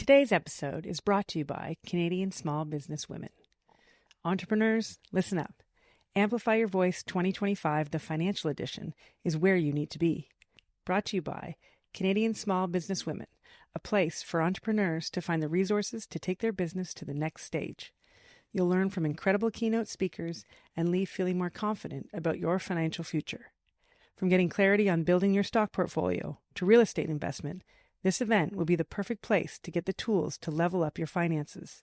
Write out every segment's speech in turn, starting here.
Today's episode is brought to you by Canadian Small Business Women. Entrepreneurs, listen up. Amplify Your Voice 2025, the financial edition, is where you need to be. Brought to you by Canadian Small Business Women, a place for entrepreneurs to find the resources to take their business to the next stage. You'll learn from incredible keynote speakers and leave feeling more confident about your financial future. From getting clarity on building your stock portfolio to real estate investment, this event will be the perfect place to get the tools to level up your finances.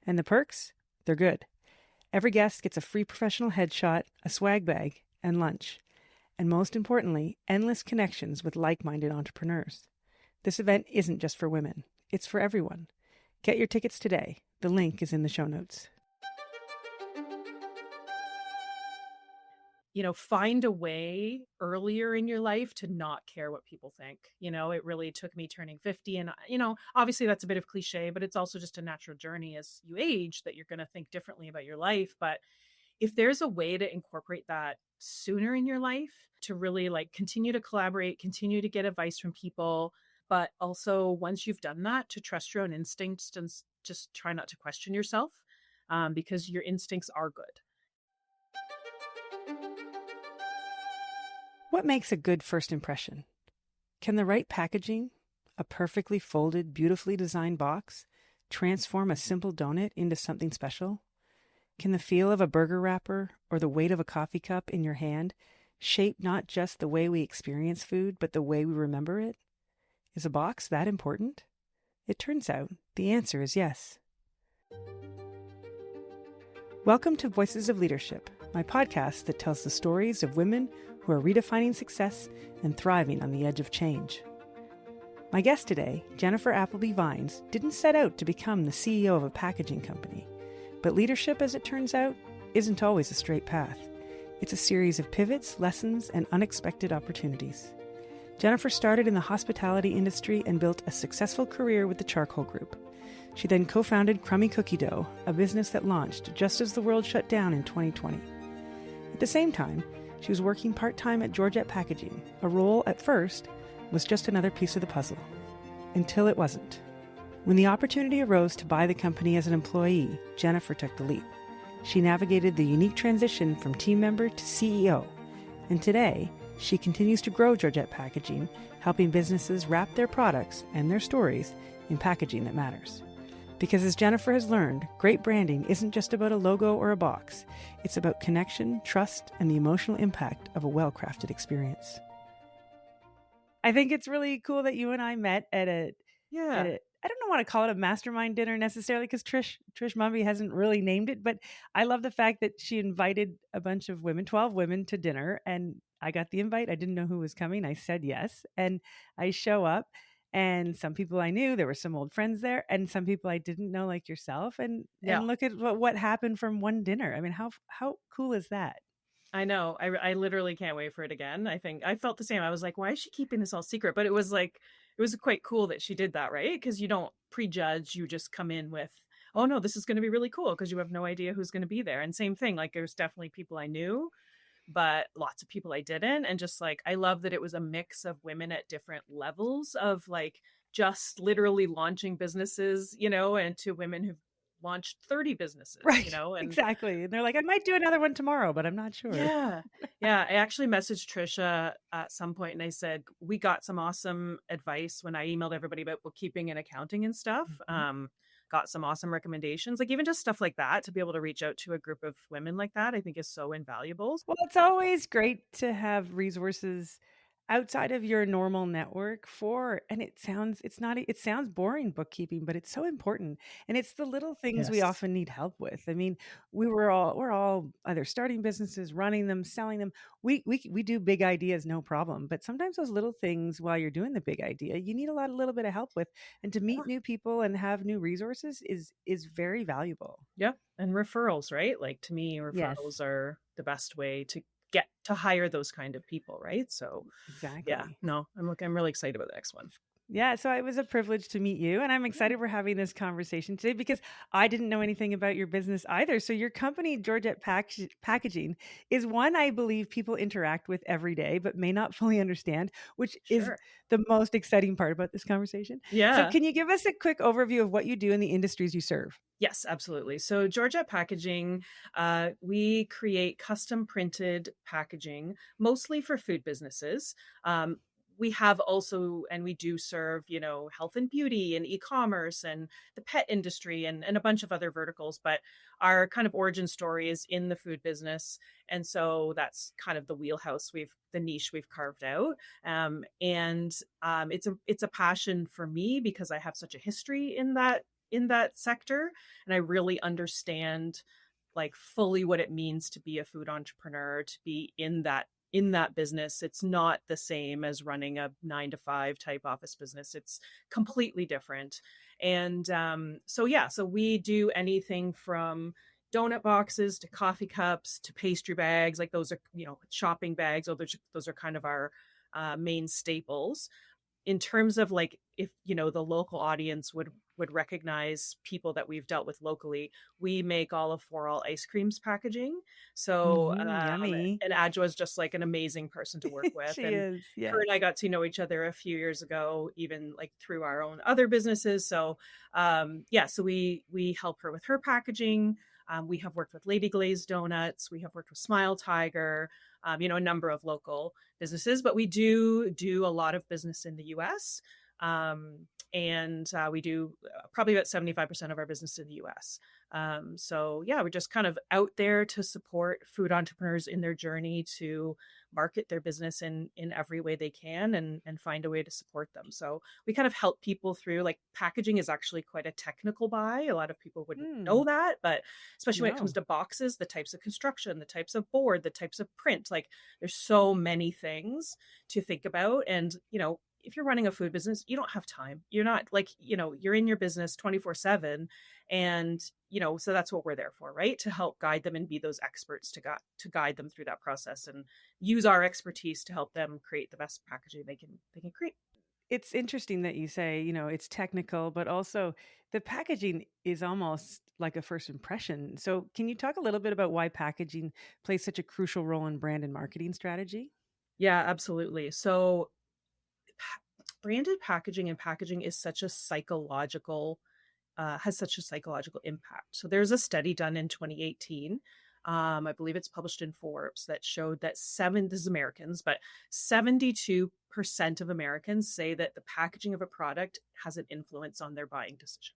And the perks? They're good. Every guest gets a free professional headshot, a swag bag, and lunch. And most importantly, endless connections with like-minded entrepreneurs. This event isn't just for women. It's for everyone. Get your tickets today. The link is in the show notes. Find a way earlier in your life to not care what people think. It really took me turning 50 and, obviously that's a bit of cliche, but it's also just a natural journey as you age that you're going to think differently about your life. But if there's a way to incorporate that sooner in your life to really continue to collaborate, continue to get advice from people, but also once you've done that, to trust your own instincts and just try not to question yourself because your instincts are good. What makes a good first impression? Can the right packaging, a perfectly folded, beautifully designed box, transform a simple donut into something special? Can the feel of a burger wrapper or the weight of a coffee cup in your hand shape not just the way we experience food, but the way we remember it? Is a box that important? It turns out the answer is yes. Welcome to Voices of Leadership, my podcast that tells the stories of women who are redefining success and thriving on the edge of change. My guest today, Jennifer Appleby Vines, didn't set out to become the CEO of a packaging company. But leadership, as it turns out, isn't always a straight path. It's a series of pivots, lessons, and unexpected opportunities. Jennifer started in the hospitality industry and built a successful career with the Charcoal Group. She then co-founded Crumby Cookie Dough, a business that launched just as the world shut down in 2020. At the same time, she was working part-time at Georgette Packaging. A role, at first, was just another piece of the puzzle. Until it wasn't. When the opportunity arose to buy the company as an employee, Jennifer took the leap. She navigated the unique transition from team member to CEO. And today, she continues to grow Georgette Packaging, helping businesses wrap their products and their stories in packaging that matters. Because as Jennifer has learned, great branding isn't just about a logo or a box. It's about connection, trust, and the emotional impact of a well-crafted experience. I think it's really cool that you and I met at a I don't want to call it a mastermind dinner necessarily because Trish Mumby hasn't really named it, but I love the fact that she invited a bunch of women, 12 women to dinner, and I got the invite. I didn't know who was coming. I said yes, and I show up. And some people I knew, there were some old friends there, and some people I didn't know, like yourself. And look at what happened from one dinner. I mean, how cool is that? I know. I literally can't wait for it again. I think I felt the same. I was like, why is she keeping this all secret? But it was quite cool that she did that, right? Because you don't prejudge. You just come in with, oh no, this is going to be really cool because you have no idea who's going to be there. And same thing, there's definitely people I knew, but lots of people I didn't. And just I love that it was a mix of women at different levels of just literally launching businesses, and to women who've launched 30 businesses, right? And exactly. And they're like, I might do another one tomorrow, but I'm not sure. Yeah. I actually messaged Trisha at some point and I said, we got some awesome advice when I emailed everybody about bookkeeping and accounting and stuff. Mm-hmm. Got some awesome recommendations, even just stuff like that, to be able to reach out to a group of women like that, I think is so invaluable. Well, it's always great to have resources outside of your normal network and it sounds boring, bookkeeping, but it's so important. And it's the little things we often need help with. I mean, we're all either starting businesses, running them, selling them. We do big ideas, no problem. But sometimes those little things while you're doing the big idea, you need a little bit of help with, and to meet new people and have new resources is very valuable. Yeah. And referrals, right? To me, referrals are the best way to get to hire those kind of people, right? So exactly. Yeah, no, I'm really excited about the next one. Yeah, so it was a privilege to meet you, and I'm excited we're having this conversation today because I didn't know anything about your business either. So your company, Packaging, is one I believe people interact with every day, but may not fully understand, which is Sure. the most exciting part about this conversation. So Yeah. can you give us a quick overview of what you do in the industries you serve? Yes, absolutely. So Georgette Packaging, we create custom printed packaging, mostly for food businesses. Um, we have also, and we do serve, health and beauty and e-commerce and the pet industry and a bunch of other verticals. But our kind of origin story is in the food business, and so that's kind of the wheelhouse the niche we've carved out. And it's a passion for me because I have such a history in that sector, and I really understand like fully what it means to be a food entrepreneur, to be in that business. It's not the same as running a 9 to 5 type office business. It's completely different. And so we do anything from donut boxes to coffee cups to pastry bags. Like those are, shopping bags. Oh, those are kind of our main staples. In terms of like, if the local audience would recognize people that we've dealt with locally, we make all of For All ice creams packaging. So Yummy. and Adjoa is just like an amazing person to work with, She and is, her yes. and I got to know each other a few years ago, even like through our own other businesses. So yeah, so we help her with her packaging. We have worked with Lady Glazed Donuts, we have worked with Smile Tiger, a number of local businesses, but we do a lot of business in the US. And we do probably about 75% of our business in the US. So yeah, we're just kind of out there to support food entrepreneurs in their journey to market their business in every way they can, and find a way to support them. So we kind of help people through, like, packaging is actually quite a technical buy. A lot of people wouldn't know Mm, that, but especially when it comes no. to boxes, the types of construction, the types of board, the types of print, like there's so many things to think about. And if you're running a food business, you don't have time. You're not like, you're in your business 24/7. And, so that's what we're there for, right? To help guide them and be those experts to guide them through that process, and use our expertise to help them create the best packaging they can create. It's interesting that you say, it's technical, but also the packaging is almost like a first impression. So, can you talk a little bit about why packaging plays such a crucial role in brand and marketing strategy? Yeah, absolutely. So branded packaging and packaging is such a psychological has such a psychological impact. So there's a study done in 2018. I believe it's published in Forbes, that showed that this is Americans, but 72% of Americans say that the packaging of a product has an influence on their buying decision.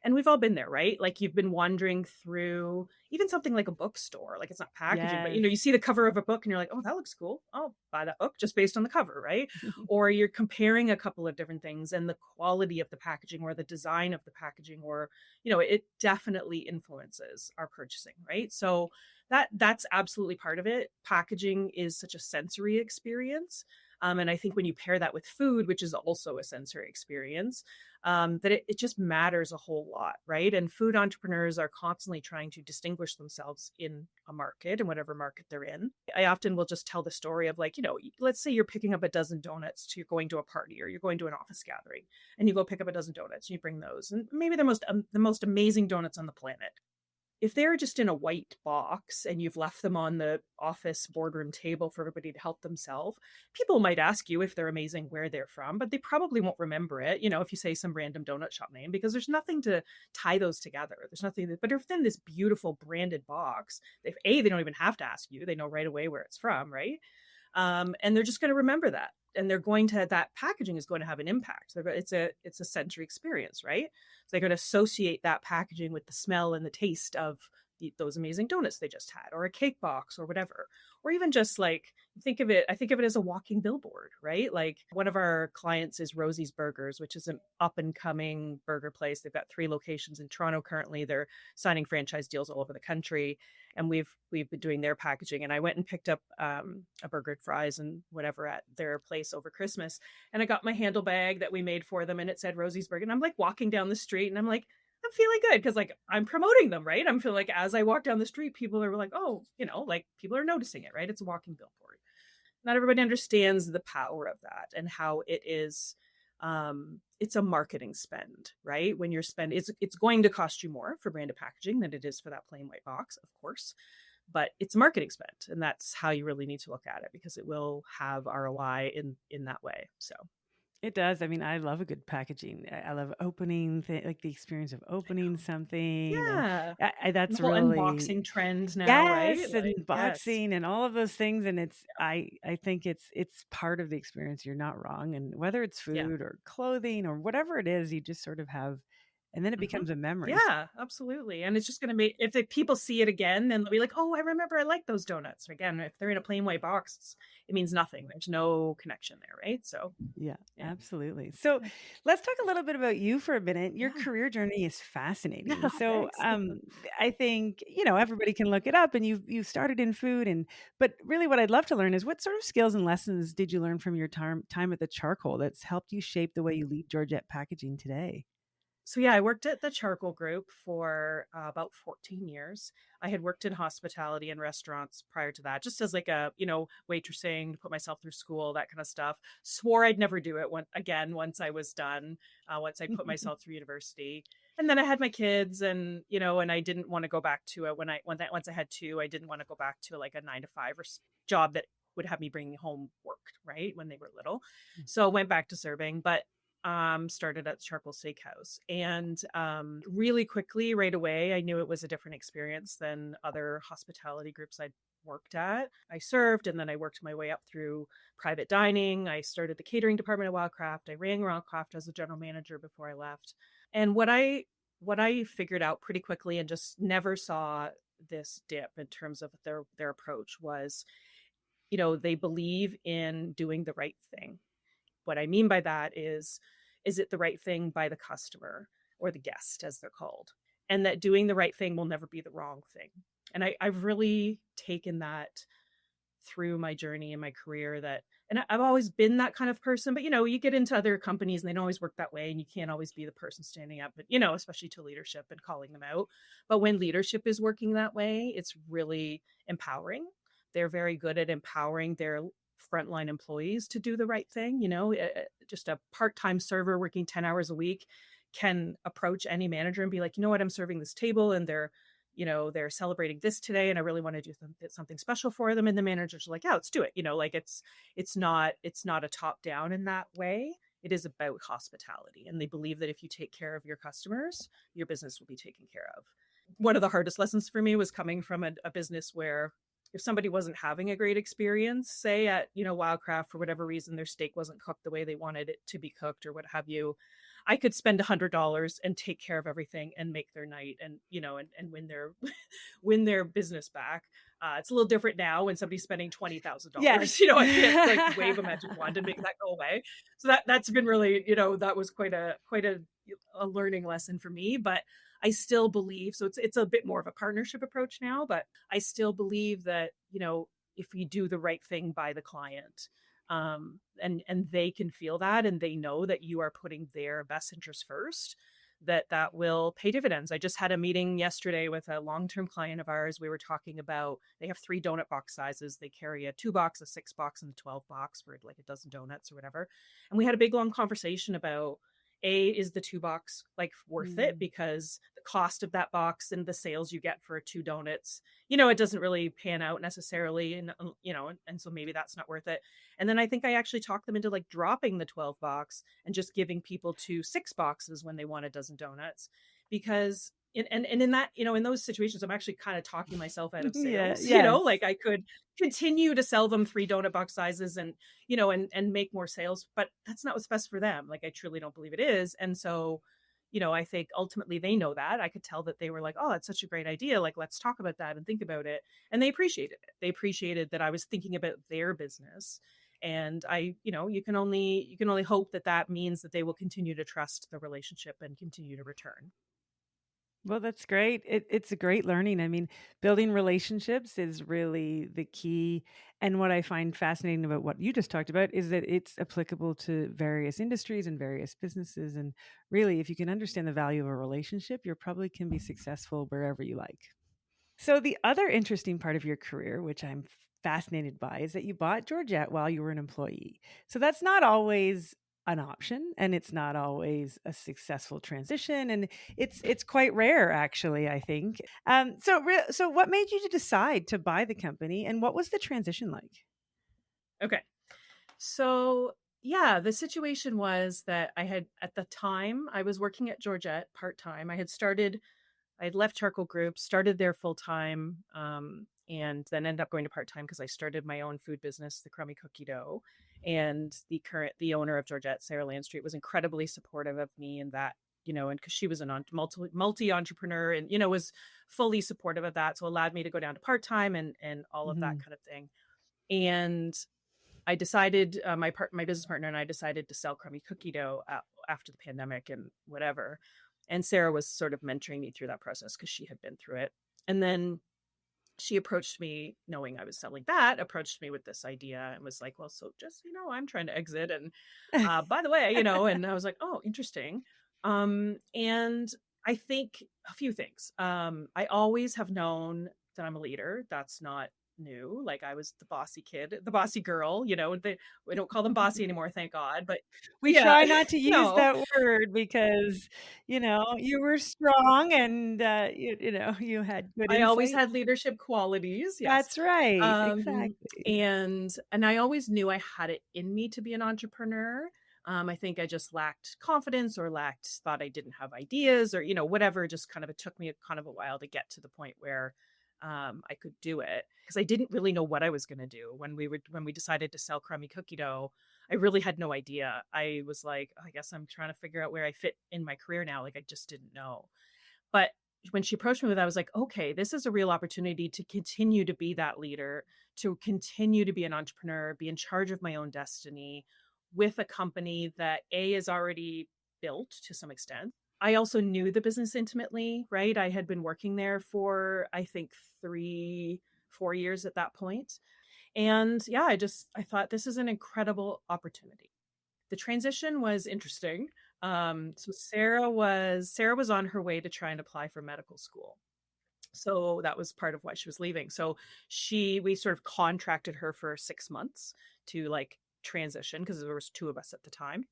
And we've all been there, right? Like, you've been wandering through even something like a bookstore, like it's not packaging, but Yes. you see the cover of a book and you're like, oh, that looks cool. I'll buy that book just based on the cover, right? Or you're comparing a couple of different things, and the quality of the packaging or the design of the packaging, or, it definitely influences our purchasing, right? So that's absolutely part of it. Packaging is such a sensory experience. And I think when you pair that with food, which is also a sensory experience, that it just matters a whole lot, right? And food entrepreneurs are constantly trying to distinguish themselves in a market, and whatever market they're in. I often will just tell the story of, like, let's say you're picking up a dozen donuts to going to a party, or you're going to an office gathering, and you go pick up a dozen donuts and you bring those, and maybe the most amazing donuts on the planet. If they're just in a white box and you've left them on the office boardroom table for everybody to help themselves, people might ask you if they're amazing where they're from, but they probably won't remember it, if you say some random donut shop name, because there's nothing to tie those together. There's nothing but if in this beautiful branded box, they don't even have to ask you. They know right away where it's from, right? And they're just going to remember that. And that packaging is going to have an impact. It's a sensory experience, right? So they're going to associate that packaging with the smell and the taste of those amazing donuts they just had, or a cake box, or whatever. Or even just like, I think of it as a walking billboard, right? Like, one of our clients is Rosie's Burgers, which is an up and coming burger place. They've got 3 locations in Toronto currently. They're signing franchise deals all over the country, and we've been doing their packaging. And I went and picked up a burger, fries, and whatever at their place over Christmas, and I got my handle bag that we made for them, and it said Rosie's Burger. And I'm like walking down the street, and I'm like, I'm feeling good because, like, I'm promoting them, right? I'm feeling like as I walk down the street, people are like, oh, like, people are noticing it, right? It's a walking billboard. Not everybody understands the power of that, and how it is it's a marketing spend, right? When you're spending, it's going to cost you more for branded packaging than it is for that plain white box, of course, but it's a marketing spend, and that's how you really need to look at it, because it will have ROI in that way. So It does. I mean, I love a good packaging. I love opening, like the experience of I opening know. something, and Yeah. The that's whole really unboxing trend now, right? yes, and Like, yes. boxing and all of those things. And I think it's part of the experience. You're not wrong, and whether it's Yeah. food or clothing or whatever it is, you just sort of have, and then it Mhm. becomes a memory. Yeah, absolutely, and it's just gonna make, if the people see it again, then they'll be like, "Oh, I remember I like those donuts." Again, if they're in a plain white box, it means nothing. There's no connection there, right? So, Yeah, yeah. absolutely. So Yeah. let's talk a little bit about you for a minute. Your Yeah. career journey is Yeah, fascinating. So thanks. I think, everybody can look it up, and you started in food, but really what I'd love to learn is what sort of skills and lessons did you learn from your time at the charcoal that's helped you shape the way you lead Georgette Packaging today? So yeah, I worked at the Charcoal Group for about 14 years. I had worked in hospitality and restaurants prior to that, just as like a, waitressing to put myself through school, that kind of stuff. Swore I'd never do it once I was done, once I put myself through university. And then I had my kids, and and I didn't want to go back to it once I had two. I didn't want to go back to like a 9 to 5 job that would have me bringing home work, right, when they were little. So I went back to serving, but started at Charcoal Steakhouse. And really quickly, right away, I knew it was a different experience than other hospitality groups I'd worked at. I served, and then I worked my way up through private dining. I started the catering department at Wildcraft. I ran Wildcraft as a general manager before I left. And what I figured out pretty quickly, and just never saw this dip in terms of their approach, was they believe in doing the right thing. What I mean by that is it the right thing by the customer, or the guest, as they're called? And that doing the right thing will never be the wrong thing. And I've really taken that through my journey in my career, and I've always been that kind of person, but you get into other companies and they don't always work that way, and you can't always be the person standing up, but especially to leadership and calling them out. But when leadership is working that way, it's really empowering. They're very good at empowering their frontline employees to do the right thing. Just a part-time server working 10 hours a week can approach any manager and be like, I'm serving this table, and they're celebrating this today, and I really want to do something special for them. And the managers are like, yeah, let's do it. Like it's not a top down in that way. It is about hospitality, and they believe that if you take care of your customers, your business will be taken care of. One of the hardest lessons for me was coming from a business where, if somebody wasn't having a great experience, say at Wildcraft, for whatever reason their steak wasn't cooked the way they wanted it to be cooked, or what have you, I could spend $100 and take care of everything and make their night, and and win their win their business back. It's a little different now when somebody's spending $20,000. Yes. I can't like wave a magic wand and make that go away. So that's been really, that was quite a learning lesson for me. But I still believe, so it's a bit more of a partnership approach now, but I still believe that if you do the right thing by the client, and they can feel that, and they know that you are putting their best interest first, that will pay dividends. I just had a meeting yesterday with a long-term client of ours. We were talking about, they have 3 donut box sizes. They carry a 2 box, a 6 box, and a 12 box for like a dozen donuts or whatever. And we had a big long conversation about, is the 2 box like worth it? Mm. Because the cost of that box and the sales you get for 2 donuts, it doesn't really pan out necessarily. And and so maybe that's not worth it. And then I think I actually talked them into like dropping the 12 box and just giving people 2 6 boxes when they want a dozen donuts. Because and in that, in those situations, I'm actually kind of talking myself out of Yeah, sales. yes. Like I could continue to sell them 3 donut box sizes, and and make more sales, but that's not what's best for them. Like I truly don't believe it is. And so I think ultimately they know that. I could tell that they were like, oh, that's such a great idea, like let's talk about that and think about it. And they appreciated it. They appreciated that I was thinking about their business. And you can only hope that that means that they will continue to trust the relationship and continue to return. Well, that's great. It's a great learning. I mean, building relationships is really the key. And what I find fascinating about what you just talked about is that it's applicable to various industries and various businesses. And really, if you can understand the value of a relationship, you probably can be successful wherever you like. So, the other interesting part of your career, which I'm fascinated by, is that you bought Georgette while you were an employee. So, that's not always an option, and it's not always a successful transition, and it's quite rare, actually, I think. So what made you to decide to buy the company, and what was the transition like? Okay. So, yeah, the situation was that I had, at the time, I was working at Georgette part time. I had left Charcoal Group, started there full time, and then ended up going to part time because I started my own food business, the Crumby Cookie Dough. And the owner of Georgette, Sarah Landstreet, was incredibly supportive of me in that, and because she was an multi entrepreneur, and was fully supportive of that, so allowed me to go down to part time and all of that Mhm. kind of thing. And I decided, my business partner and I decided to sell Crummy Cookie Dough after the pandemic and whatever. And Sarah was sort of mentoring me through that process because she had been through it. And then she approached me, knowing I was selling that, approached me with this idea and was like, "Well, so just I'm trying to exit, and by the way, and I was like, "Oh, interesting." And I think a few things. I always have known that I'm a leader. That's not new. Like, I was the bossy kid, the bossy girl. We don't call them bossy anymore, thank God. But We yeah, try not to use no, that word because, you were strong and, you had good I always insight. had leadership qualities. Yes. That's right, Um, exactly. and I always knew I had it in me to be an entrepreneur. I think I just lacked confidence, or thought I didn't have ideas, or, whatever. Just kind of, it took me kind of a while to get to the point where I could do it, because I didn't really know what I was going to do when we decided to sell Crummy Cookie Dough. I really had no idea. I was like, "Oh, I guess I'm trying to figure out where I fit in my career now." Like, I just didn't know. But when she approached me with that, I was like, okay, this is a real opportunity to continue to be that leader, to continue to be an entrepreneur, be in charge of my own destiny with a company that is already built to some extent. I also knew the business intimately, right? I had been working there for, I think, 4 years at that point. And yeah, I thought this is an incredible opportunity. The transition was interesting. So Sarah was on her way to try and apply for medical school. So that was part of why she was leaving. So we sort of contracted her for 6 months to, like, transition, because there was two of us at the time.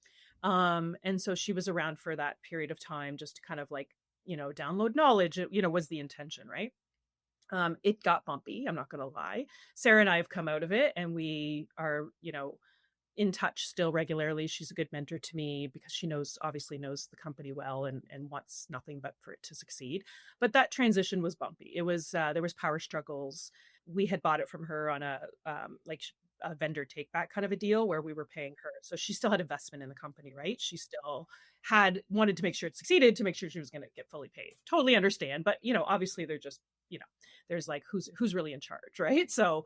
And so she was around for that period of time, just to kind of, like, download knowledge, was the intention, right? It got bumpy. I'm not going to lie. Sarah and I have come out of it, and we are, in touch still regularly. She's a good mentor to me because she obviously knows the company well, and wants nothing but for it to succeed. But that transition was bumpy. It was, there was power struggles. We had bought it from her on like a vendor take back kind of a deal, where we were paying her. So she still had investment in the company, right? She still had wanted to make sure it succeeded, to make sure she was going to get fully paid. Totally understand. But, obviously they're just, there's like, who's really in charge, right? So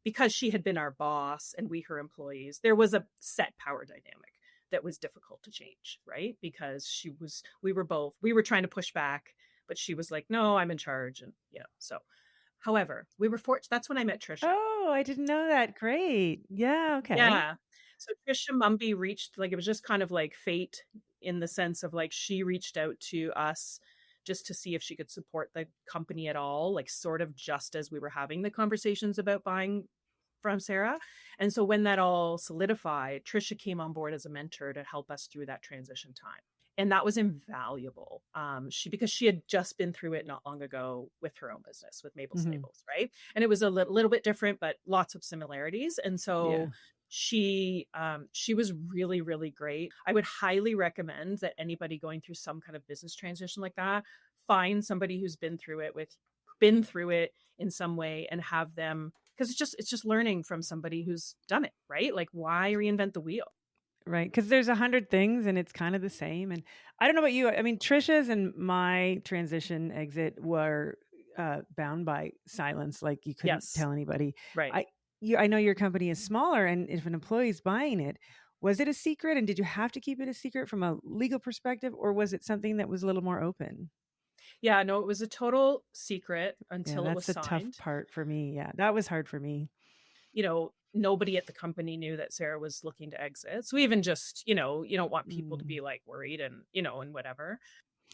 because she had been our boss and we her employees, there was a set power dynamic that was difficult to change, right? Because we were trying to push back, but she was like, "No, I'm in charge." And, so, however, we were fortunate. That's when I met Trisha. Oh, I didn't know that. Great. Yeah, okay. Yeah. So Trisha Mumby reached, like, it was just kind of like fate, in the sense of, like, she reached out to us just to see if she could support the company at all, like, sort of just as we were having the conversations about buying from Sarah. And so when that all solidified, Trisha came on board as a mentor to help us through that transition time. And that was invaluable. Because she had just been through it not long ago with her own business, with Maple Mhm. Stables, right? And it was a little bit different, but lots of similarities. And so Yeah. she was really, really great. I would highly recommend that anybody going through some kind of business transition like that find somebody who's been through it in some way, and have them, because it's just learning from somebody who's done it, right? Like, why reinvent the wheel? Right, because there's 100 things and it's kind of the same, and I don't know about you, I mean, Trisha's and my transition exit were, bound by silence, like, you couldn't Yes, tell anybody. right. I know your company is smaller, and if an employee is buying it, was it a secret, and did you have to keep it a secret from a legal perspective, or was it something that was a little more open? Yeah, no, it was a total secret Yeah, until it was that's the tough signed. part for me, yeah, that was hard for me. Nobody at the company knew that Sarah was looking to exit. So even just, you don't want people to Mm. be, like, worried, and whatever.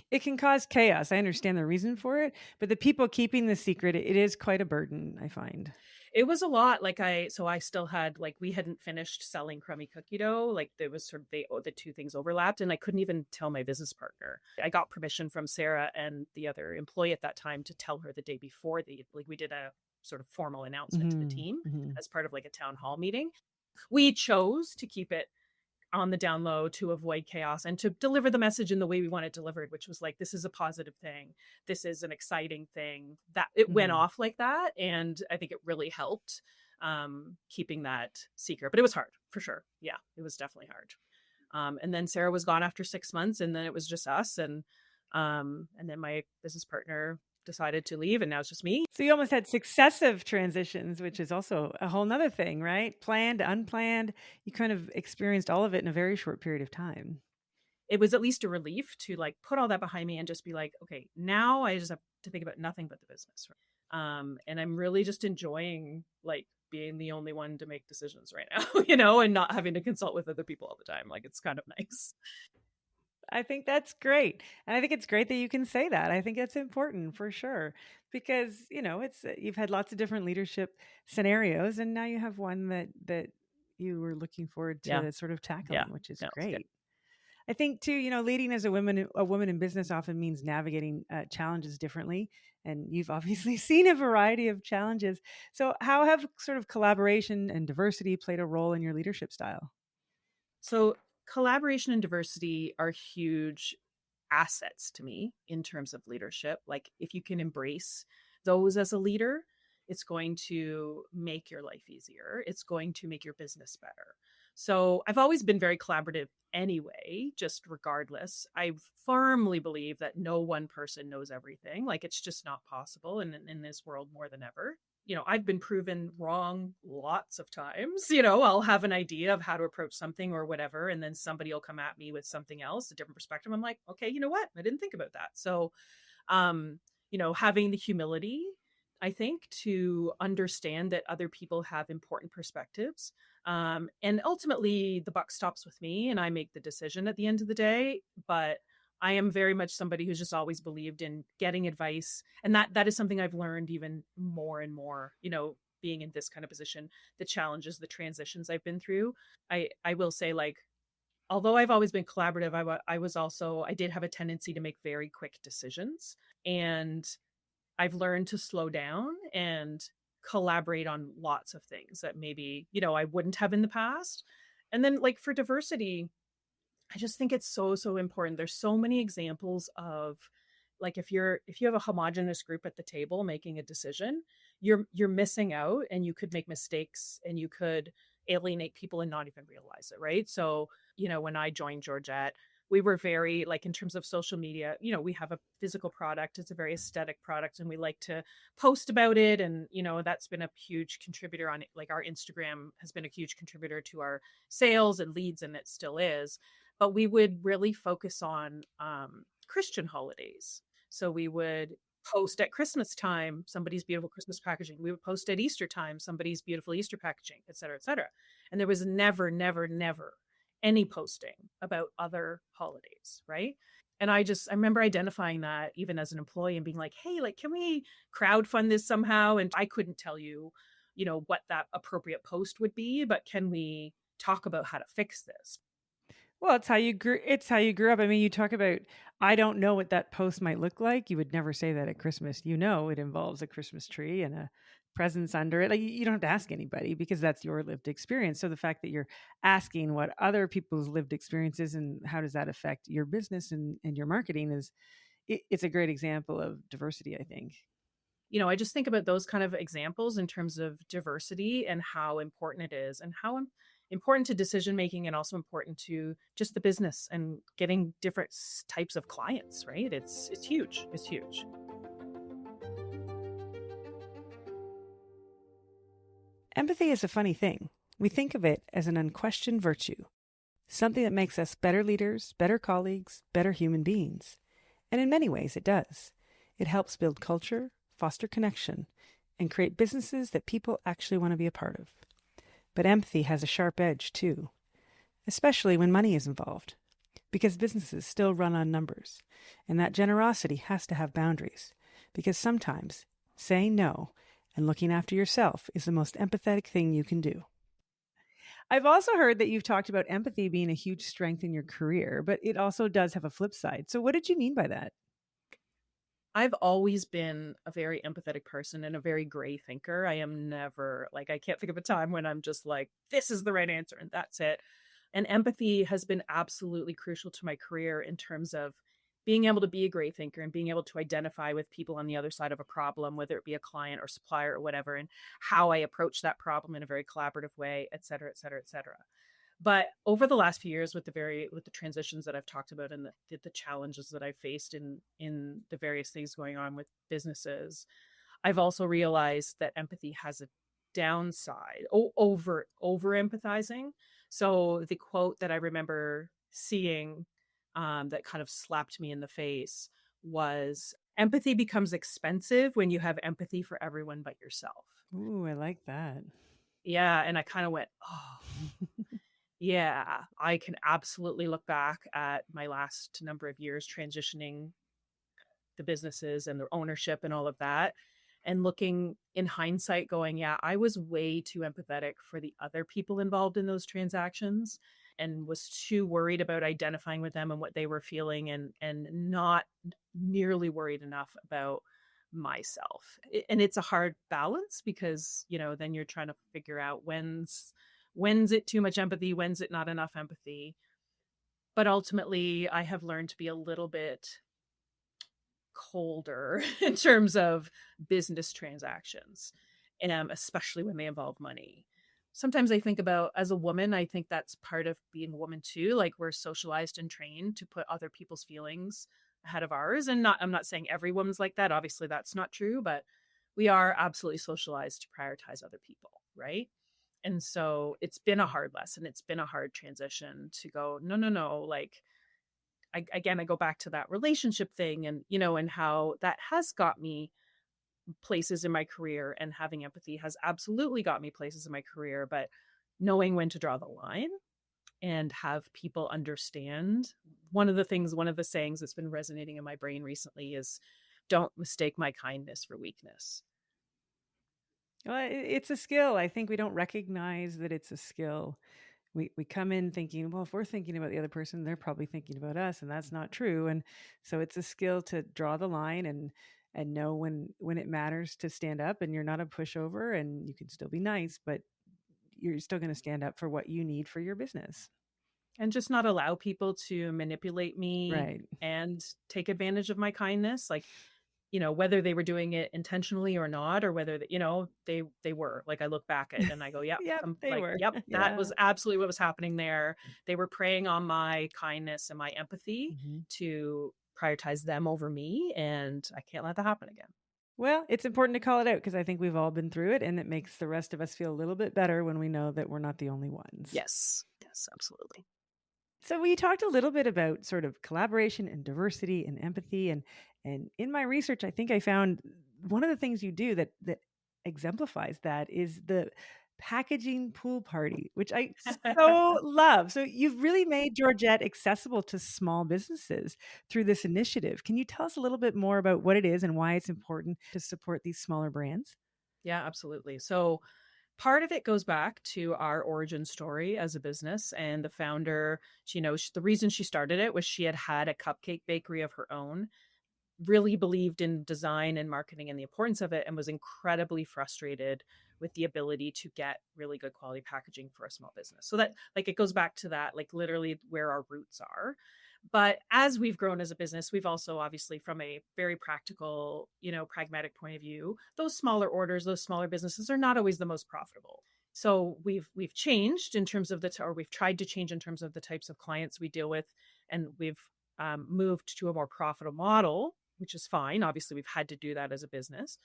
It can cause chaos, I understand the reason for it, but the people keeping the secret, it is quite a burden, I find. It was a lot. So I still had, like, we hadn't finished selling Crumby Cookie Dough. Like, there was sort of the two things overlapped, and I couldn't even tell my business partner. I got permission from Sarah and the other employee at that time to tell her the day before we did a sort of formal announcement to the team as part of like a town hall meeting. We chose to keep it on the down low to avoid chaos and to deliver the message in the way we want it delivered, which was like, this is a positive thing. This is an exciting thing. That it went off like that. And I think it really helped keeping that secret. But it was hard for sure. Yeah, it was definitely hard. And then Sarah was gone after 6 months, and then it was just us. And then my business partner decided to leave, and now it's just me. So you almost had successive transitions, which is also a whole nother thing, right? Planned, unplanned. You kind of experienced all of it in a very short period of time. It was at least a relief to like put all that behind me and just be like, okay, now I just have to think about nothing but the business. And I'm really just enjoying like being the only one to make decisions right now, and not having to consult with other people all the time. Like, it's kind of nice. I think that's great. And I think it's great that you can say that. I think that's important for sure, because, it's, you've had lots of different leadership scenarios, and now you have one that you were looking forward to sort of tackling, which is great. I think too, leading as a woman in business often means navigating challenges differently. And you've obviously seen a variety of challenges. So how have sort of collaboration and diversity played a role in your leadership style? So collaboration and diversity are huge assets to me in terms of leadership. Like, if you can embrace those as a leader, it's going to make your life easier. It's going to make your business better. So I've always been very collaborative anyway, just regardless. I firmly believe that no one person knows everything. Like, it's just not possible in this world more than ever. I've been proven wrong lots of times. I'll have an idea of how to approach something or whatever, and then somebody will come at me with something else, a different perspective. I'm like, okay, you know what? I didn't think about that. So, having the humility, I think, to understand that other people have important perspectives. And ultimately, the buck stops with me, and I make the decision at the end of the day. But I am very much somebody who's just always believed in getting advice. And that is something I've learned even more and more, being in this kind of position, the challenges, the transitions I've been through. I will say, like, although I've always been collaborative, I did have a tendency to make very quick decisions. And I've learned to slow down and collaborate on lots of things that maybe, I wouldn't have in the past. And then, like, for diversity, I just think it's so, so important. There's so many examples of, like, if you have a homogenous group at the table making a decision, you're missing out, and you could make mistakes, and you could alienate people and not even realize it. Right. So, when I joined Georgette, we were very, like, in terms of social media, we have a physical product. It's a very aesthetic product, and we like to post about it. And, that's been a huge contributor on it. Like, our Instagram has been a huge contributor to our sales and leads, and it still is. But we would really focus on Christian holidays. So we would post at Christmas time, somebody's beautiful Christmas packaging. We would post at Easter time, somebody's beautiful Easter packaging, et cetera, et cetera. And there was never, never, never any posting about other holidays, right? And I remember identifying that even as an employee and being like, hey, like, can we crowdfund this somehow? And I couldn't tell you, what that appropriate post would be, but can we talk about how to fix this? Well, it's how you grew up. I mean, you talk about, I don't know what that post might look like. You would never say that at Christmas. It involves a Christmas tree and a presents under it. Like, you don't have to ask anybody, because that's your lived experience. So the fact that you're asking what other people's lived experiences and how does that affect your business and your marketing it's a great example of diversity, I think. I just think about those kind of examples in terms of diversity and how important it is, and how important to decision making, and also important to just the business and getting different types of clients, right? It's huge. It's huge. Empathy is a funny thing. We think of it as an unquestioned virtue, something that makes us better leaders, better colleagues, better human beings. And in many ways it does. It helps build culture, foster connection, and create businesses that people actually want to be a part of. But empathy has a sharp edge too, especially when money is involved, because businesses still run on numbers, and that generosity has to have boundaries, because sometimes saying no and looking after yourself is the most empathetic thing you can do. I've also heard that you've talked about empathy being a huge strength in your career, but it also does have a flip side. So what did you mean by that? I've always been a very empathetic person and a very gray thinker. I am never like, I can't think of a time when I'm just like, this is the right answer and that's it. And empathy has been absolutely crucial to my career in terms of being able to be a gray thinker and being able to identify with people on the other side of a problem, whether it be a client or supplier or whatever, and how I approach that problem in a very collaborative way, et cetera, et cetera, et cetera. But over the last few years with the transitions that I've talked about and the challenges that I've faced in the various things going on with businesses, I've also realized that empathy has a downside, over empathizing. So the quote that I remember seeing, that kind of slapped me in the face was, empathy becomes expensive when you have empathy for everyone but yourself. Ooh, I like that. Yeah. And I kind of went, oh, yeah, I can absolutely look back at my last number of years transitioning the businesses and their ownership and all of that. And looking in hindsight, going, yeah, I was way too empathetic for the other people involved in those transactions and was too worried about identifying with them and what they were feeling, and not nearly worried enough about myself. And it's a hard balance because, then you're trying to figure out when's it too much empathy, when's it not enough empathy. But ultimately, I have learned to be a little bit colder in terms of business transactions, and especially when they involve money. Sometimes I think about, as a woman, I think that's part of being a woman too. Like, we're socialized and trained to put other people's feelings ahead of ours. And I'm not saying every woman's like that. Obviously, that's not true, but we are absolutely socialized to prioritize other people, right? And so it's been a hard lesson. It's been a hard transition to go, no, no, no. Like, I go back to that relationship thing, and how that has got me places in my career, and having empathy has absolutely got me places in my career, but knowing when to draw the line and have people understand. One of the sayings that's been resonating in my brain recently is, don't mistake my kindness for weakness. Well, it's a skill. I think we don't recognize that it's a skill. We come in thinking, well, if we're thinking about the other person, they're probably thinking about us, and that's not true. And so it's a skill to draw the line and know when it matters to stand up, and you're not a pushover, and you can still be nice, but you're still going to stand up for what you need for your business. And just not allow people to manipulate me Right. and take advantage of my kindness. Like, whether they were doing it intentionally or not, or whether they were, like, I look back at it and I go, yep, Yep, they were. yep, that Yeah. was absolutely what was happening there. They were preying on my kindness and my empathy Mm-hmm. to prioritize them over me. And I can't let that happen again. Well, it's important to call it out because I think we've all been through it, and it makes the rest of us feel a little bit better when we know that we're not the only ones. Yes. Yes, absolutely. So we talked a little bit about sort of collaboration and diversity and empathy, and in my research, I think I found one of the things you do that exemplifies that is the packaging pool party, which I so love. So you've really made Georgette accessible to small businesses through this initiative. Can you tell us a little bit more about what it is and why it's important to support these smaller brands? Yeah, absolutely. So part of it goes back to our origin story as a business, and the founder, the reason she started it was she had had a cupcake bakery of her own, really believed in design and marketing and the importance of it, and was incredibly frustrated with the ability to get really good quality packaging for a small business. So that, like, it goes back to that, like, literally where our roots are. But as we've grown as a business, we've also, obviously, from a very practical, pragmatic point of view, those smaller orders, those smaller businesses are not always the most profitable. So we've changed in terms of or we've tried to change in terms of the types of clients we deal with, and we've moved to a more profitable model, which is fine. Obviously, we've had to do that as a business.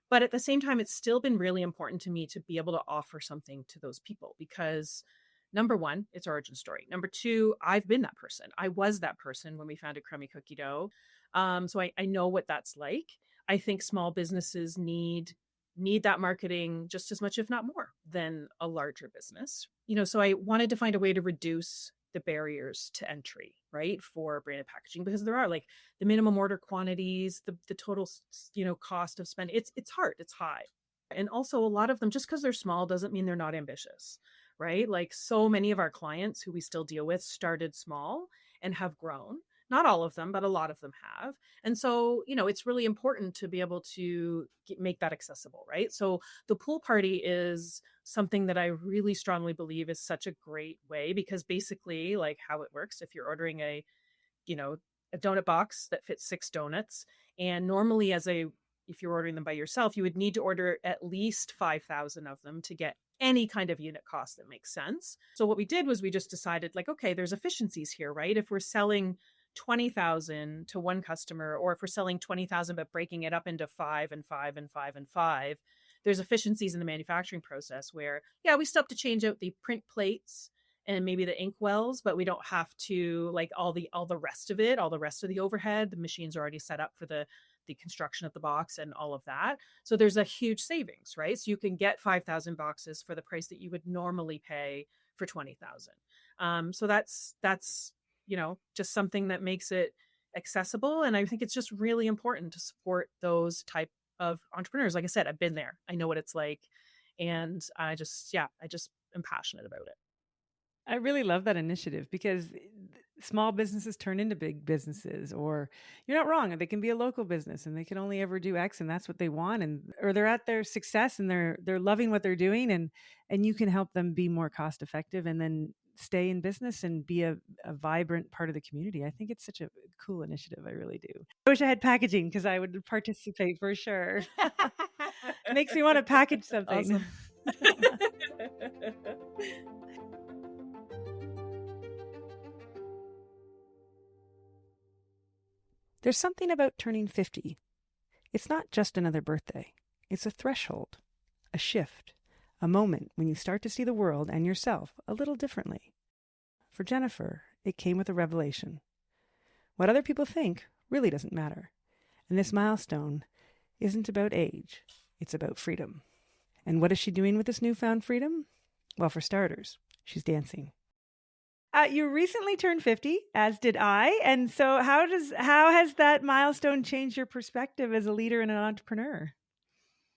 But at the same time, it's still been really important to me to be able to offer something to those people because, number one, it's origin story. Number two, I've been that person. I was that person when we founded Crumby Cookie Dough. So I know what that's like. I think small businesses need that marketing just as much, if not more, than a larger business. So I wanted to find a way to reduce the barriers to entry, right, for branded packaging, because there are, like, the minimum order quantities, the total, cost of spend. It's hard, it's high. And also a lot of them, just because they're small doesn't mean they're not ambitious, right? Like so many of our clients who we still deal with started small and have grown. Not all of them, but a lot of them have. And so, it's really important to be able to make that accessible, right? So the pool party is something that I really strongly believe is such a great way, because basically like how it works, if you're ordering you know, a donut box that fits 6 donuts. And normally if you're ordering them by yourself, you would need to order at least 5,000 of them to get any kind of unit cost that makes sense. So what we did was we just decided like, okay, there's efficiencies here, right? If we're selling 20,000 to one customer, or if we're selling 20,000 but breaking it up into 5 and 5 and 5 and 5, there's efficiencies in the manufacturing process where, yeah, we still have to change out the print plates and maybe the ink wells, but we don't have to like all the rest of it, all the rest of the overhead. The machines are already set up for the construction of the box and all of that. So there's a huge savings, right? So you can get 5,000 boxes for the price that you would normally pay for 20,000. So that's just something that makes it accessible. And I think it's just really important to support those type of entrepreneurs. Like I said, I've been there. I know what it's like. And I just am passionate about it. I really love that initiative, because small businesses turn into big businesses, or you're not wrong. They can be a local business and they can only ever do X, and that's what they want. Or they're at their success and they're loving what they're doing, and you can help them be more cost effective and then stay in business and be a vibrant part of the community. I think it's such a cool initiative. I really do. I wish I had packaging, because I would participate for sure. It makes me want to package something. Awesome. There's something about turning 50. It's not just another birthday. It's a threshold, a shift, a moment when you start to see the world and yourself a little differently. For Jennifer, it came with a revelation. What other people think really doesn't matter. And this milestone isn't about age. It's about freedom. And what is she doing with this newfound freedom? Well, for starters, she's dancing. You recently turned 50, as did I. And so how has that milestone changed your perspective as a leader and an entrepreneur?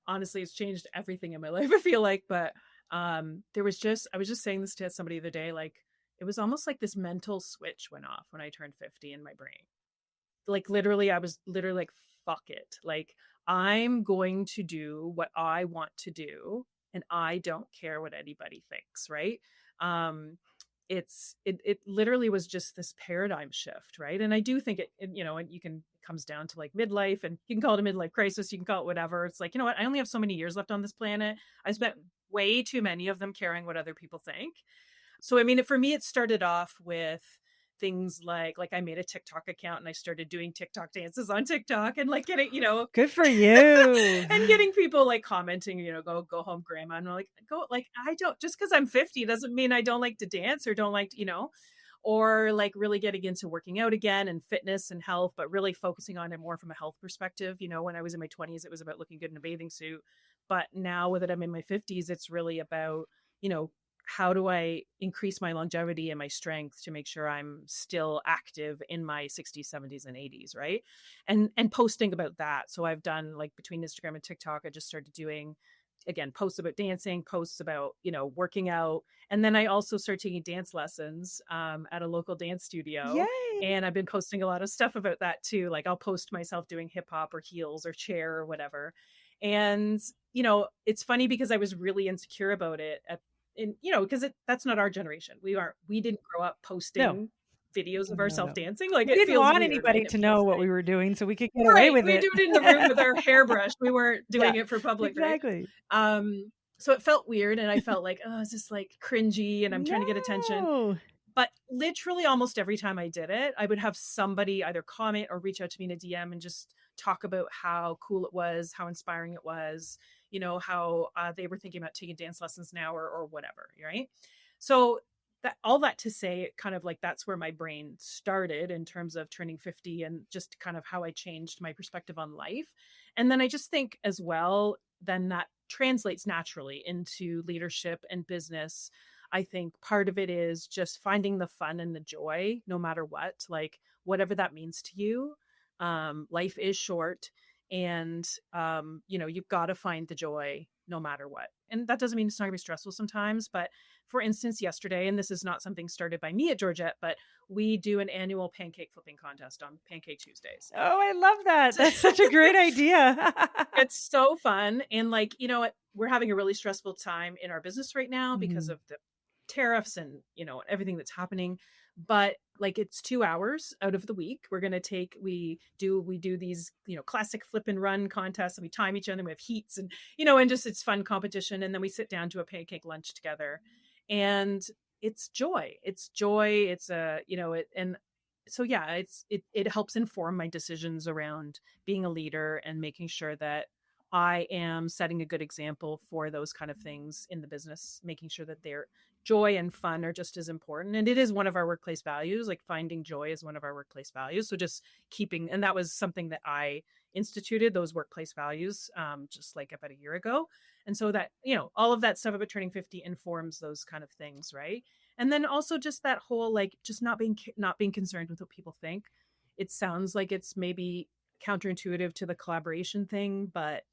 Honestly, it's changed everything in my life, I feel like. But I was just saying this to somebody the other day, like it was almost like this mental switch went off when I turned 50 in my brain. Like literally, I was literally like, fuck it. Like I'm going to do what I want to do, and I don't care what anybody thinks, right? It literally was just this paradigm shift, right? And I do think and it comes down to like midlife, and you can call it a midlife crisis, you can call it whatever. It's like, you know what, I only have so many years left on this planet. I spent way too many of them caring what other people think. So I mean, for me, it started off with things like I made a TikTok account and I started doing TikTok dances on TikTok and like getting, good for you. And getting people like commenting, go home grandma. And I'm like, I don't, just because I'm 50 doesn't mean I don't like to dance or don't like, or like really getting into working out again and fitness and health, but really focusing on it more from a health perspective. When I was in my 20s, it was about looking good in a bathing suit. But now that I'm in my 50s, it's really about, how do I increase my longevity and my strength to make sure I'm still active in my 60s, 70s, and 80s, right? And posting about that. So I've done like between Instagram and TikTok, I just started doing, again, posts about dancing, posts about, working out. And then I also started taking dance lessons at a local dance studio. Yay. And I've been posting a lot of stuff about that too. Like I'll post myself doing hip hop or heels or chair or whatever. And, it's funny because I was really insecure about it because that's not our generation. We didn't grow up posting videos of ourselves dancing. Like we didn't want anybody to know what we were doing, so we could get away with it. We do it in the room with our hairbrush. We weren't doing it for public, exactly. Right? So it felt weird, and I felt like, oh, it's just like cringy, and I'm trying to get attention. But literally almost every time I did it, I would have somebody either comment or reach out to me in a DM and just talk about how cool it was, how inspiring it was, how they were thinking about taking dance lessons now or whatever, right? So all that to say, kind of like that's where my brain started in terms of turning 50 and just kind of how I changed my perspective on life. And then I just think as well, then that translates naturally into leadership and business. I think part of it is just finding the fun and the joy, no matter what, like whatever that means to you. Life is short. And, you've got to find the joy no matter what. And that doesn't mean it's not gonna be stressful sometimes. But for instance, yesterday, and this is not something started by me at Georgette, but we do an annual pancake flipping contest on Pancake Tuesdays. Oh, I love that. That's such a great idea. It's so fun. And we're having a really stressful time in our business right now because of the tariffs and, everything that's happening. But it's 2 hours out of the week. We're going to we do these, classic flip and run contests, and we time each other. We have heats and, and just it's fun competition. And then we sit down to a pancake lunch together, and it's joy. It's joy. It's and so yeah, it helps inform my decisions around being a leader and making sure that I am setting a good example for those kind of things in the business, making sure that their joy and fun are just as important. And it is one of our workplace values, like finding joy is one of our workplace values. So just and that was something that I instituted, those workplace values, just like about a year ago. And so that, all of that stuff about turning 50 informs those kind of things. Right. And then also just that whole, just not being concerned with what people think. It sounds like it's maybe counterintuitive to the collaboration thing, but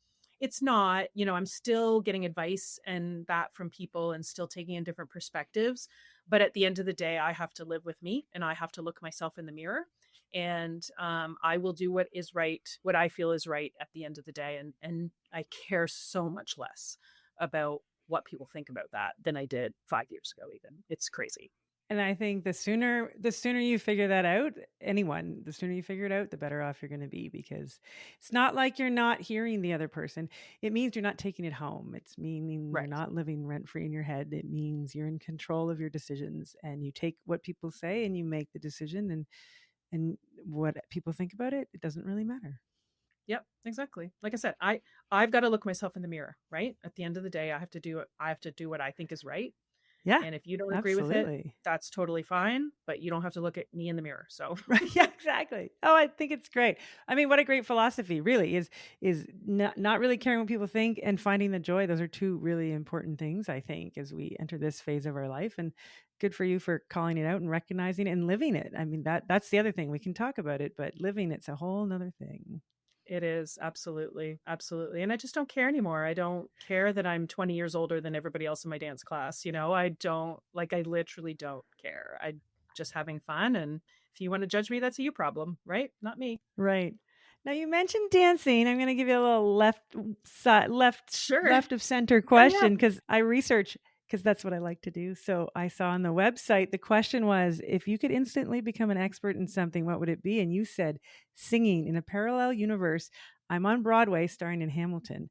it's not. I'm still getting advice and that from people and still taking in different perspectives. But at the end of the day, I have to live with me, and I have to look myself in the mirror, and I will do what is right, what I feel is right at the end of the day. And I care so much less about what people think about that than I did 5 years ago. Even it's crazy. And I think the sooner you figure that out, the sooner you figure it out, the better off you're going to be, because it's not like you're not hearing the other person. It means you're not taking it home. It's meaning Right. You're not living rent free in your head. It means you're in control of your decisions, and you take what people say and you make the decision, and what people think about it, it doesn't really matter. Yep, exactly. Like I said, I've got to look myself in the mirror, right? At the end of the day, I have to do what I think is right. Yeah. And if you don't agree with it, that's totally fine, but you don't have to look at me in the mirror. So yeah, exactly. Oh, I think it's great. I mean, what a great philosophy really is not really caring what people think and finding the joy. Those are two really important things, I think, as we enter this phase of our life. And good for you for calling it out and recognizing it and living it. I mean, that's the other thing. We can talk about it, but living it's a whole nother thing. It is. Absolutely. Absolutely. And I just don't care anymore. I don't care that I'm 20 years older than everybody else in my dance class. I literally don't care. I'm just having fun. And if you want to judge me, that's a you problem, right? Not me. Right. Now you mentioned dancing. I'm going to give you a little left of center question, because I research, because that's what I like to do. So I saw on the website, the question was, if you could instantly become an expert in something, what would it be? And you said singing. In a parallel universe, I'm on Broadway starring in Hamilton.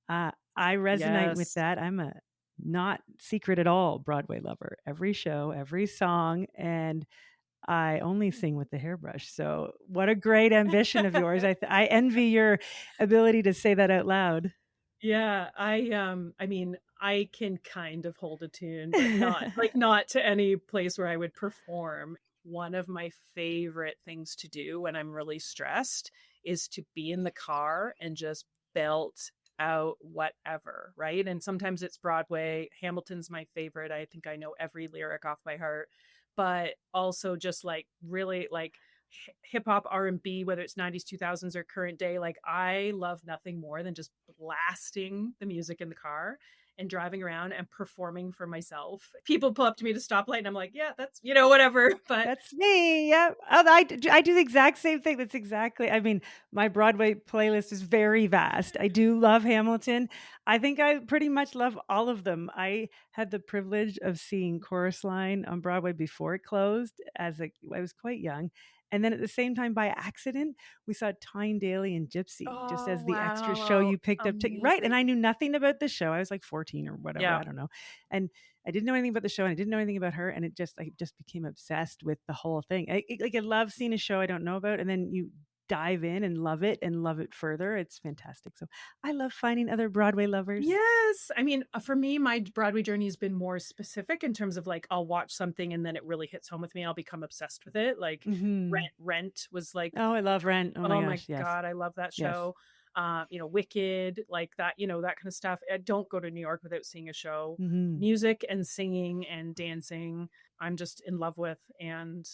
I resonate with that. I'm a not secret at all Broadway lover. Every show, every song, and I only sing with the hairbrush. So what a great ambition of yours. I envy your ability to say that out loud. Yeah, I mean, I can kind of hold a tune, but not to any place where I would perform. One of my favorite things to do when I'm really stressed is to be in the car and just belt out whatever, right? And sometimes it's Broadway. Hamilton's my favorite. I think I know every lyric off by heart, but also just really hip hop, R&B, whether it's 90s, 2000s or current day. I love nothing more than just blasting the music in the car and driving around and performing for myself. People pull up to me to stoplight and I'm like, yeah, that's, whatever. But that's me. Yeah. Oh, I do the exact same thing. That's exactly, I mean, my Broadway playlist is very vast. I do love Hamilton. I think I pretty much love all of them. I had the privilege of seeing Chorus Line on Broadway before it closed I was quite young. And then at the same time, by accident, we saw Tyne Daly and Gypsy, just as the extra show you picked up. Right. And I knew nothing about the show. I was like 14 or whatever. Yeah. I don't know. And I didn't know anything about the show, and I didn't know anything about her. And I just became obsessed with the whole thing. I love seeing a show I don't know about, and then you dive in and love it further. It's fantastic. So I love finding other Broadway lovers. Yes. I mean, for me, my Broadway journey has been more specific in terms of I'll watch something and then it really hits home with me. I'll become obsessed with it. Rent was oh, I love Rent. Oh my gosh, yes. God, I love that show. Yes. Wicked, that, that kind of stuff. I don't go to New York without seeing a show. Music and singing and dancing, I'm just in love with. And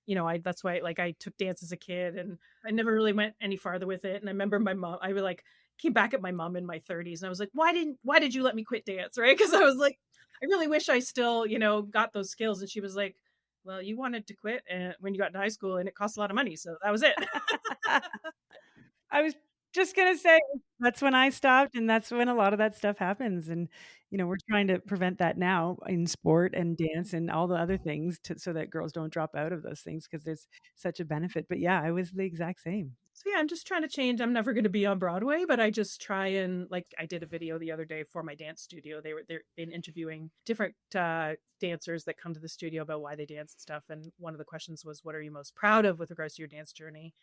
that's why like I took dance as a kid and I never really went any farther with it. And I remember my mom, I would like came back at my mom in my 30s and I was like, why did you let me quit dance? Right. Cause I was like, I really wish I still, got those skills. And she was like, well, you wanted to quit and when you got to high school and it cost a lot of money. So that was it. I was just gonna say that's when I stopped, and that's when a lot of that stuff happens. And we're trying to prevent that now in sport and dance and all the other things, so that girls don't drop out of those things because there's such a benefit. But yeah, I was the exact same. So yeah, I'm just trying to change. I'm never going to be on Broadway, but I just try and like I did a video the other day for my dance studio. They're been interviewing different dancers that come to the studio about why they dance and stuff. And one of the questions was, "What are you most proud of with regards to your dance journey?"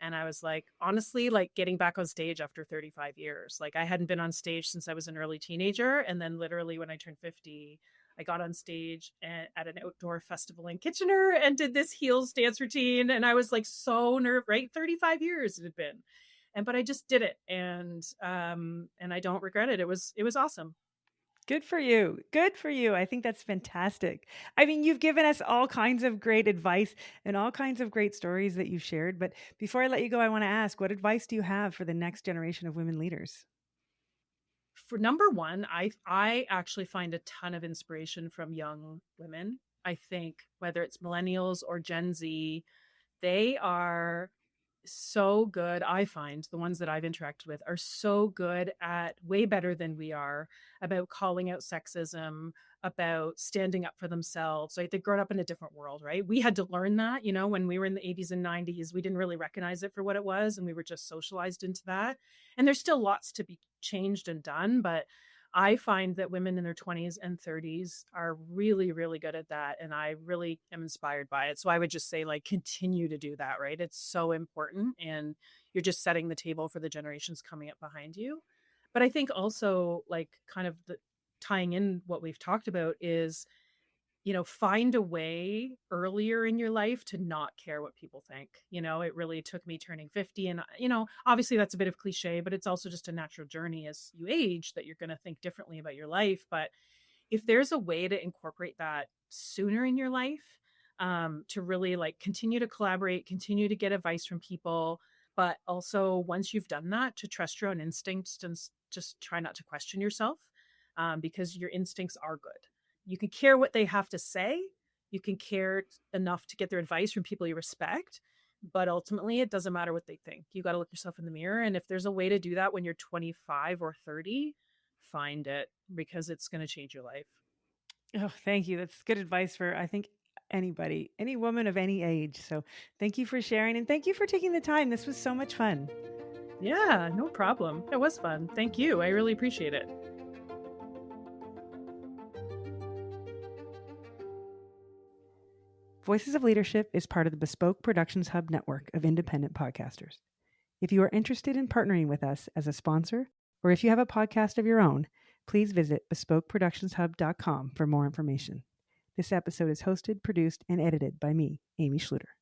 And I was like, honestly, like getting back on stage after 35 years. Like I hadn't been on stage since I was an early teenager, and then literally when I turned 50, I got on stage at an outdoor festival in Kitchener and did this heels dance routine. And I was like so nerve, right? 35 years it had been. But I just did it. And I don't regret it. It was awesome. Good for you. Good for you. I think that's fantastic. I mean, you've given us all kinds of great advice and all kinds of great stories that you've shared. But before I let you go, I want to ask, what advice do you have for the next generation of women leaders? For number one, I actually find a ton of inspiration from young women. I think whether it's millennials or Gen Z, they are so good. I find the ones that I've interacted with are so good at way better than we are about calling out sexism, about standing up for themselves. Like they've grown up in a different world, right? We had to learn that, when we were in the 80s and 90s, we didn't really recognize it for what it was. And we were just socialized into that. And there's still lots to be changed and done. But I find that women in their 20s and 30s are really, really good at that. And I really am inspired by it. So I would just say, like, continue to do that, right? It's so important. And you're just setting the table for the generations coming up behind you. But I think also, like, kind of tying in what we've talked about is, find a way earlier in your life to not care what people think. It really took me turning 50. And, obviously that's a bit of cliche, but it's also just a natural journey as you age that you're going to think differently about your life. But if there's a way to incorporate that sooner in your life, to really like continue to collaborate, continue to get advice from people, but also once you've done that, to trust your own instincts and just try not to question yourself, because your instincts are good. You can care what they have to say. You can care enough to get their advice from people you respect. But ultimately, it doesn't matter what they think. You got to look yourself in the mirror. And if there's a way to do that when you're 25 or 30, find it because it's going to change your life. Oh, thank you. That's good advice for, I think, anybody, any woman of any age. So thank you for sharing and thank you for taking the time. This was so much fun. Yeah, no problem. It was fun. Thank you. I really appreciate it. Voices of Leadership is part of the Bespoke Productions Hub network of independent podcasters. If you are interested in partnering with us as a sponsor, or if you have a podcast of your own, please visit bespokeproductionshub.com for more information. This episode is hosted, produced, and edited by me, Amy Schluter.